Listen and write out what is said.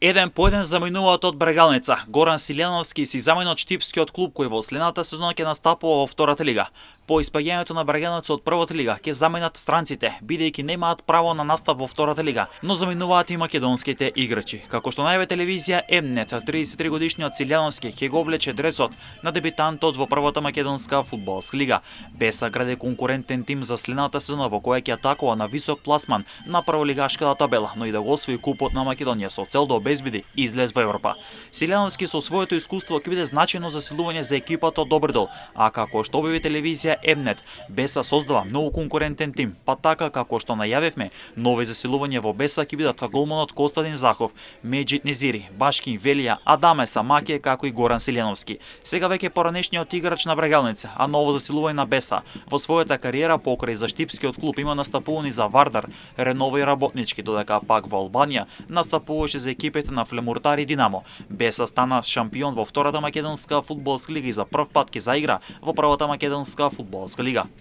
Еден по еден заминуваат од Брегалница. Горан Силјановски си замина од Штипскиот клуб кој во следната сезона ќе настапува во втората лига. По испаѓањето на Брегалница од првата лига ќе заминат странците, бидејќи немаат право на настап во втората лига, но заминуваат и македонските играчи. Како што најаве телевизија Емнет, 33 годишниот Силјановски ќе го облече дресот на дебитантот во првата македонска фудбалска лига. Беса граде конкурентен тим за следната сезона во која ќе атакува на висок пласман на прволигашката табела, но и да го освои купот на Македонија со цел да обезбеди излез во Европа. Силјановски со своето искуство ќе биде значајно засилување за екипата од Добридол, а како што објави телевизија Емнет, Беса создава многу конкурентен тим, па така како што најавивме, нови засилувања во Беса ќе бидат голманот Костадин Захов, Меджид Незири, Башкин Велија, Адаме Самаке, како и Горан Силјановски. Сега веќе поранешниот играч на Брегалница, а ново засилување на Беса. Во својата кариера покрај за Штипскиот клуб има настапувани за Вардар, Ренова и Работнички, додека пак во Албанија настапуваше за екипите на Флемуртар и Динамо. Беса стана шампион во втората македонска фудбалска лига и за прв пат ќе заигра во првата македонска фудбалска лига.